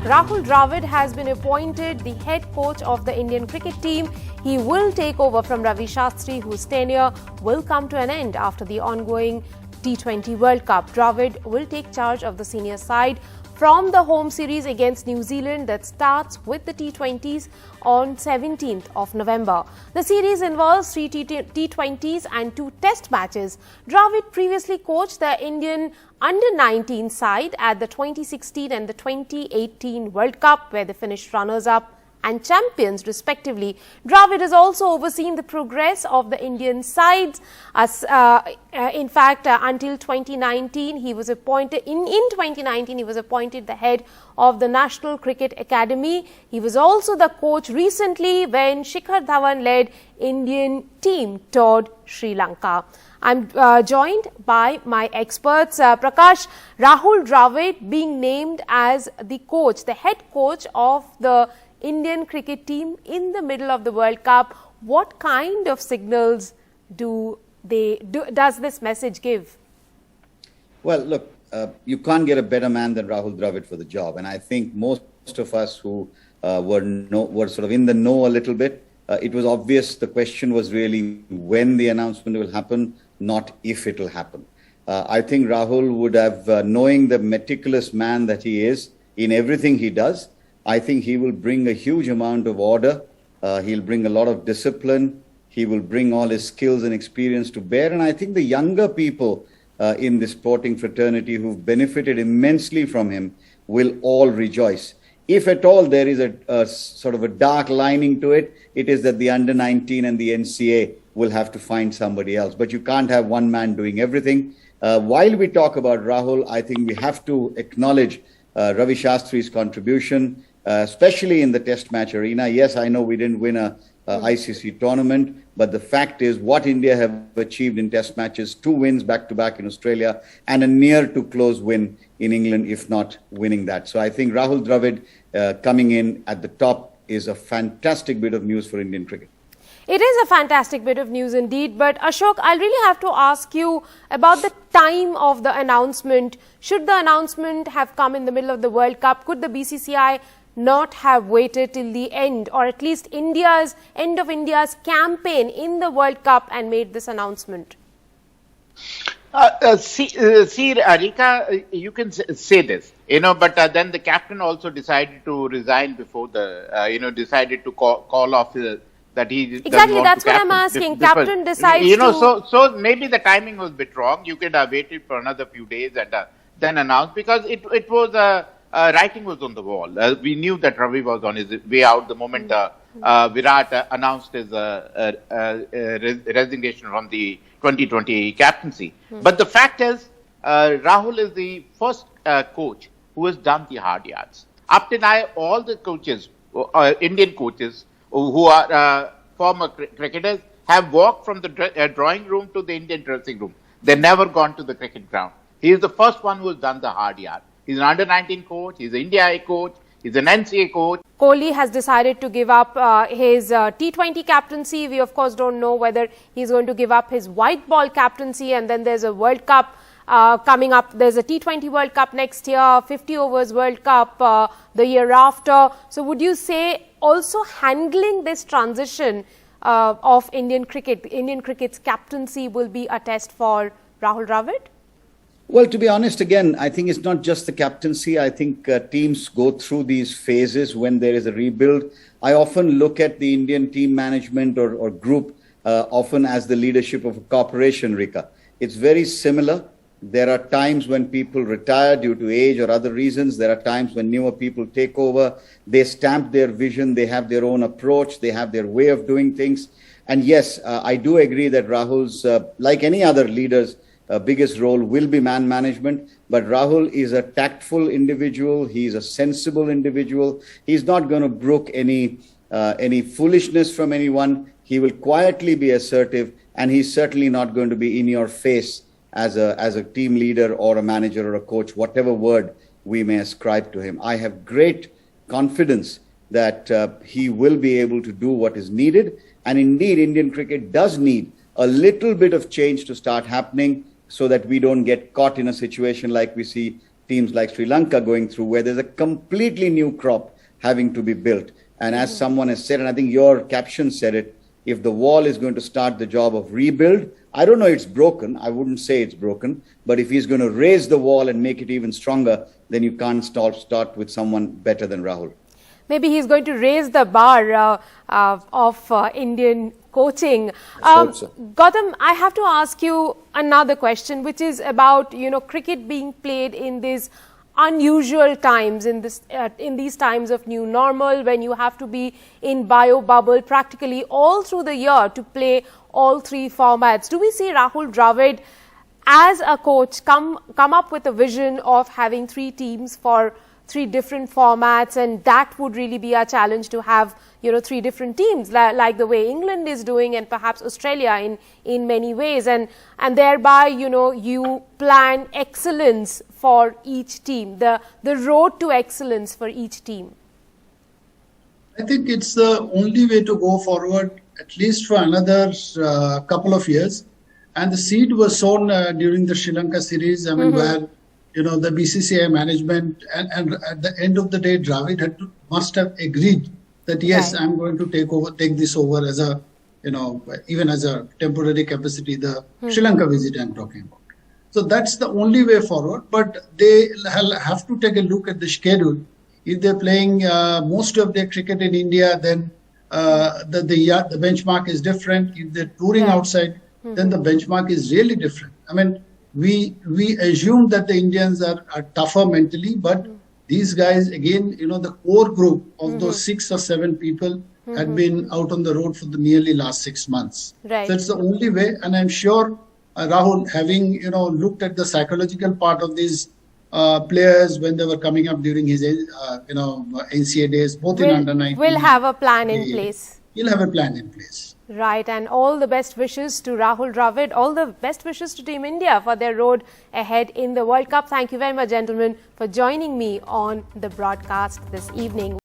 Rahul Dravid has been appointed the head coach of the Indian cricket team. He will take over from Ravi Shastri, whose tenure will come to an end after the ongoing T20 World Cup. Dravid will take charge of the senior side from the home series against New Zealand that starts with the T20s on 17th of November. The series involves 3 T20s and 2 test matches. Dravid previously coached the Indian under-19 side at the 2016 and the 2018 World Cup, where they finished runners-up and champions respectively. Dravid has also overseen the progress of the Indian sides. In fact, until 2019, he was appointed in 2019 he was appointed the head of the National Cricket Academy. He was also the coach recently when Shikhar Dhawan led Indian team toured Sri Lanka. I'm joined by my experts. Prakash, Rahul Dravid being named as the coach, the head coach of the Indian cricket team in the middle of the World Cup. What kind of signals does this message give? Well, look, you can't get a better man than Rahul Dravid for the job. And I think most of us who were sort of in the know a little bit, it was obvious the question was really when the announcement will happen, not if it will happen. I think Rahul would have, knowing the meticulous man that he is in everything he does, I think he will bring a huge amount of order. He'll bring a lot of discipline. He will bring all his skills and experience to bear. And I think the younger people in the sporting fraternity who've benefited immensely from him will all rejoice. If at all there is a sort of a dark lining to it, it is that the under-19 and the NCA will have to find somebody else. But you can't have one man doing everything. While we talk about Rahul, I think we have to acknowledge Ravi Shastri's contribution, especially in the test match arena. Yes, I know we didn't win a ICC tournament, but the fact is what India have achieved in test matches, 2 wins back-to-back in Australia and a near-to-close win in England, if not winning that. So I think Rahul Dravid coming in at the top is a fantastic bit of news for Indian cricket. It is a fantastic bit of news indeed, but Ashok, I'll really have to ask you about the time of the announcement. Should the announcement have come in the middle of the World Cup? Could the BCCI not have waited till the end, or at least end of India's campaign in the World Cup and made this announcement? Rika, you can say this, but then the captain also decided to resign before the, decided to call off that he exactly. That's what I'm asking. Captain decides to. So maybe the timing was a bit wrong. You could have waited for another few days and then announced, because it was writing was on the wall. We knew that Ravi was on his way out the moment Virat announced his resignation from the 2020 captaincy. But the fact is, Rahul is the first coach who has done the hard yards. Up to now, all the coaches, Indian coaches who are former cricketers, have walked from the drawing room to the Indian dressing room. They've never gone to the cricket ground. He is the first one who has done the hard yard. He's an under-19 coach, he's an India A coach, he's an NCA coach. Kohli has decided to give up his T20 captaincy. We of course don't know whether he's going to give up his white ball captaincy, and then there's a World Cup coming up. There's a T20 World Cup next year, 50 overs World Cup the year after. So would you say also handling this transition of Indian cricket's captaincy will be a test for Rahul Dravid? Well, to be honest, again, I think it's not just the captaincy. I think teams go through these phases when there is a rebuild. I often look at the Indian team management or group often as the leadership of a corporation, Rika. It's very similar. There are times when people retire due to age or other reasons. There are times when newer people take over. They stamp their vision. They have their own approach. They have their way of doing things. And yes, I do agree that Rahul's, like any other leaders, biggest role will be man management, but Rahul is a tactful individual. He's a sensible individual. He's not going to brook any foolishness from anyone. He will quietly be assertive, and he's certainly not going to be in your face as a team leader or a manager or a coach, whatever word we may ascribe to him. I have great confidence that he will be able to do what is needed, and indeed Indian cricket does need a little bit of change to start happening, so that we don't get caught in a situation like we see teams like Sri Lanka going through, where there's a completely new crop having to be built. And as someone has said, and I think your caption said it, if the wall is going to start the job of rebuild, I don't know it's broken. I wouldn't say it's broken. But if he's going to raise the wall and make it even stronger, then you can't start with someone better than Rahul. Maybe he's going to raise the bar of Indian coaching. So. Gautam, I have to ask you another question, which is about, cricket being played in these unusual times, in these times of new normal, when you have to be in bio bubble practically all through the year to play all three formats. Do we see Rahul Dravid as a coach come up with a vision of having three teams for three different formats, and that would really be a challenge to have three different teams like the way England is doing, and perhaps Australia in many ways, and thereby you plan excellence for each team, the road to excellence for each team? I think it's the only way to go forward, at least for another couple of years. And the seed was sown during the Sri Lanka series. I mean, where the BCCI management and at the end of the day, Dravid must have agreed that yes, I'm going to take this over as a even as a temporary capacity. The Sri Lanka visit I'm talking about. So that's the only way forward. But they have to take a look at the schedule. If they're playing most of their cricket in India, then the benchmark is different. If they're touring outside, then the benchmark is really different. I mean, we assume that the Indians are tougher mentally, but these guys, again, the core group of those 6 or 7 people had been out on the road for the nearly last 6 months. Right. So it's the only way. And I'm sure Rahul, having, looked at the psychological part of these players when they were coming up during his, NCA days, both in under-19. Will have a plan in place. He'll have a plan in place. Right, and all the best wishes to Rahul Dravid, all the best wishes to Team India for their road ahead in the World Cup. Thank you very much, gentlemen, for joining me on the broadcast this evening.